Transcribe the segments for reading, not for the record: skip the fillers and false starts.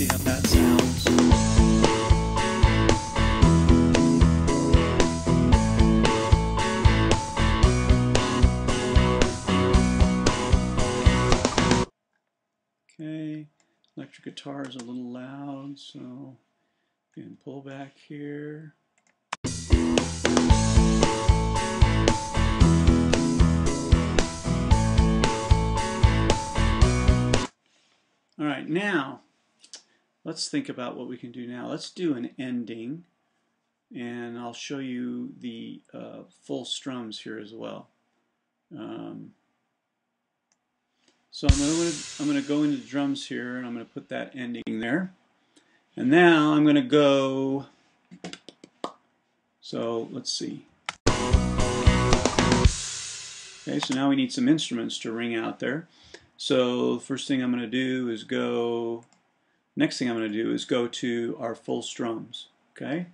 see how that sounds. Okay, electric guitar is a little loud, so you can pull back here. All right, now let's think about what we can do now. Let's do an ending, and I'll show you the full strums here as well. So I'm going to go into drums here, and I'm going to put that ending there. And now I'm going to go, so let's see. Okay, so now we need some instruments to ring out there. So the first thing I'm going to do is go, next thing I'm going to do is go to our full strums. Okay.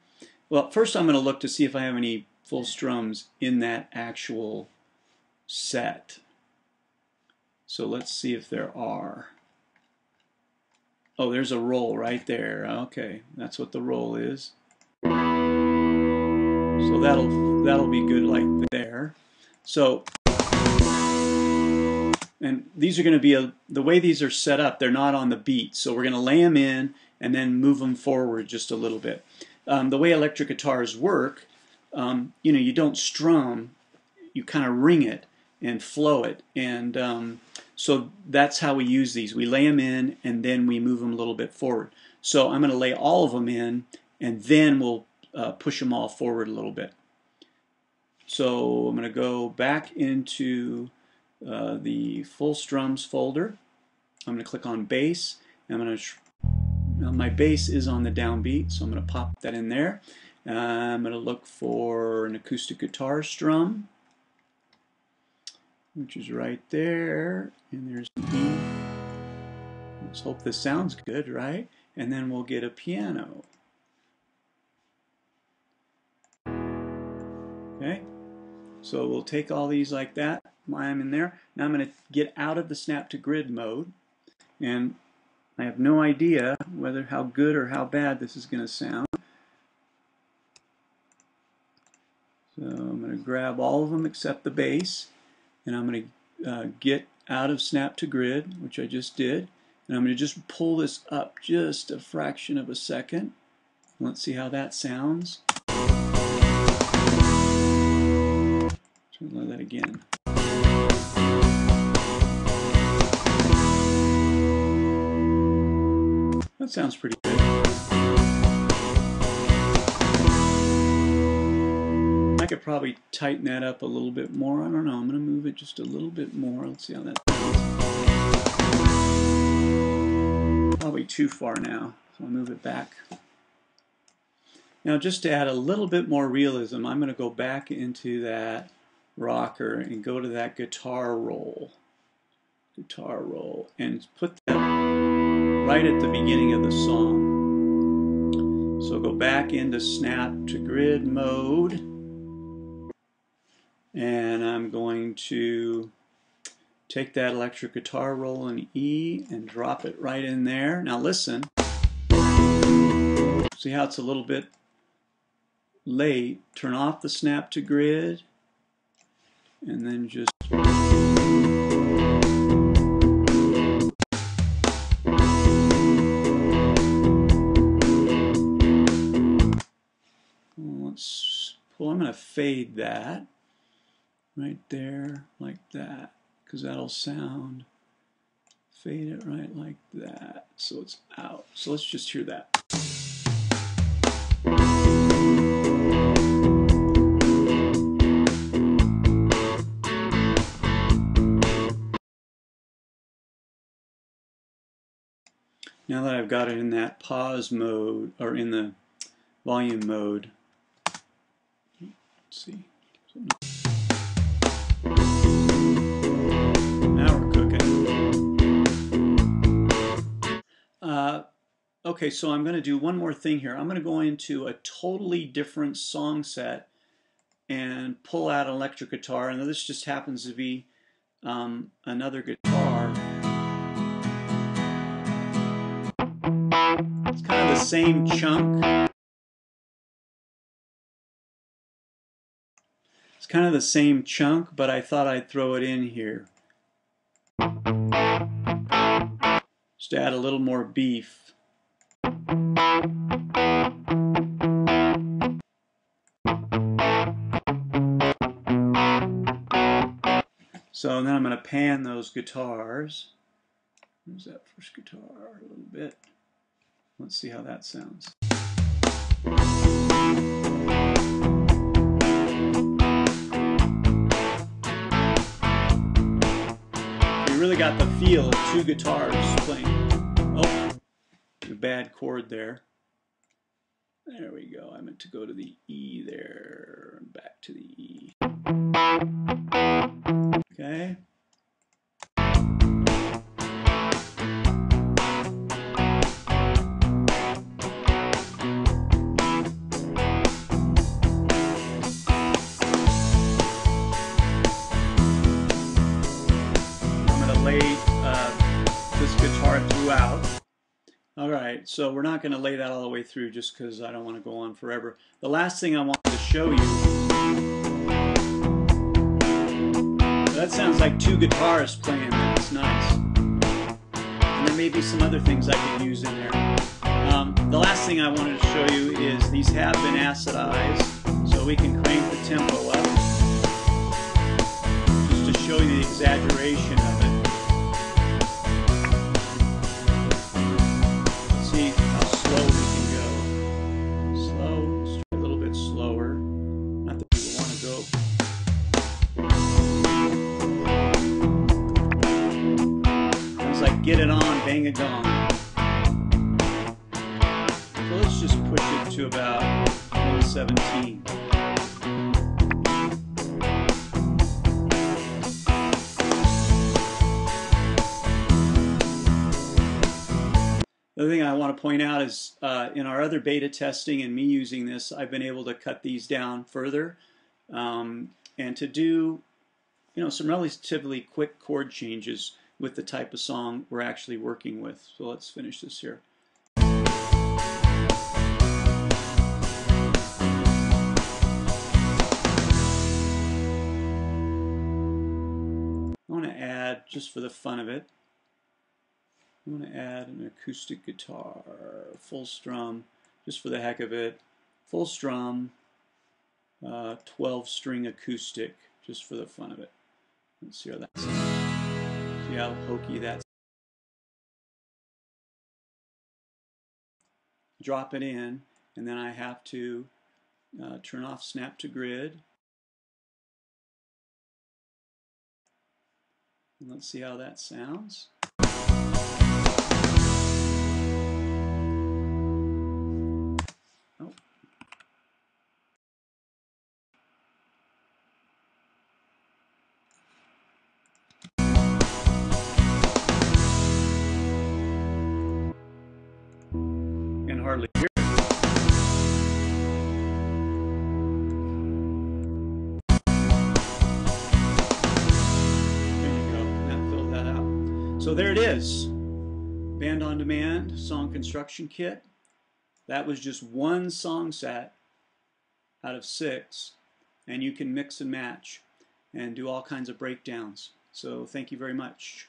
Well, first I'm going to look to see if I have any full strums in that actual set. So let's see if there are. Oh, there's a roll right there. Okay, that's what the roll is. So that'll be good like there. So, and these are going to be the way these are set up, they're not on the beat. So we're going to lay them in and then move them forward just a little bit. The way electric guitars work, you don't strum, you kind of ring it and flow it, and so that's how we use these. We lay them in and then we move them a little bit forward. So I'm going to lay all of them in and then we'll push them all forward a little bit. So I'm going to go back into the full strums folder. I'm going to click on bass. I'm going to now my bass is on the downbeat, so I'm going to pop that in there. I'm going to look for an acoustic guitar strum, which is right there, and there's an E. Let's hope this sounds good, right? And then we'll get a piano. Okay, so we'll take all these like that, line them in there. Now I'm going to get out of the snap to grid mode, and I have no idea whether how good or how bad this is going to sound. So I'm going to grab all of them except the bass, and I'm going to get out of snap to grid, which I just did, and I'm going to just pull this up just a fraction of a second. Let's see how that sounds. Try that again. That sounds pretty good. I could probably tighten that up a little bit more. I don't know. I'm going to move it just a little bit more. Let's see how that sounds. Probably too far now, so I'll move it back. Now, just to add a little bit more realism, I'm going to go back into that rocker and go to that guitar roll, and put that right at the beginning of the song. So go back into snap to grid mode, and I'm going to take that electric guitar roll in E and drop it right in there. Now listen, see how it's a little bit late. Turn off the snap to grid, and then just let's pull. I'm going to fade that right there like that, because that'll sound. Fade it right like that, so it's out. So let's just hear that. Now that I've got it in that pause mode, or in the volume mode, let's see. Now we're cooking. Okay, so I'm going to do one more thing here. I'm going to go into a totally different song set and pull out an electric guitar. And this just happens to be another guitar. It's kind of the same chunk. It's kind of the same chunk, but I thought I'd throw it in here. Just to add a little more beef. So then I'm going to pan those guitars. Where's that first guitar? A little bit. Let's see how that sounds. You really got the feel of two guitars playing. Oh, a bad chord there. There we go. I meant to go to the E there and back to the E. Okay. I'm going to lay this guitar throughout. Alright, so we're not going to lay that all the way through just because I don't want to go on forever. The last thing I wanted to show you, that sounds like two guitars playing. That's nice. And there may be some other things I could use in there. The last thing I wanted to show you is these have been acidized, so we can crank the tempo up just to show you the exaggeration of it. See how slow we can go. Slow, just a little bit slower. Not that we want to go. It's like get it on, bang a gong. So let's just push it to about 117. The other thing I want to point out is in our other beta testing and me using this, I've been able to cut these down further and to do some relatively quick chord changes with the type of song we're actually working with. So let's finish this here. I want to add, just for the fun of it, I'm going to add an acoustic guitar, full strum, just for the heck of it, full strum, 12-string acoustic, just for the fun of it. Let's see how that sounds. See how hokey that's. Drop it in, and then I have to turn off snap to grid. And let's see how that sounds. Oh. Can hardly hear it. So there it is, Band on Demand Song Construction Kit. That was just one song set out of 6, and you can mix and match and do all kinds of breakdowns. So thank you very much.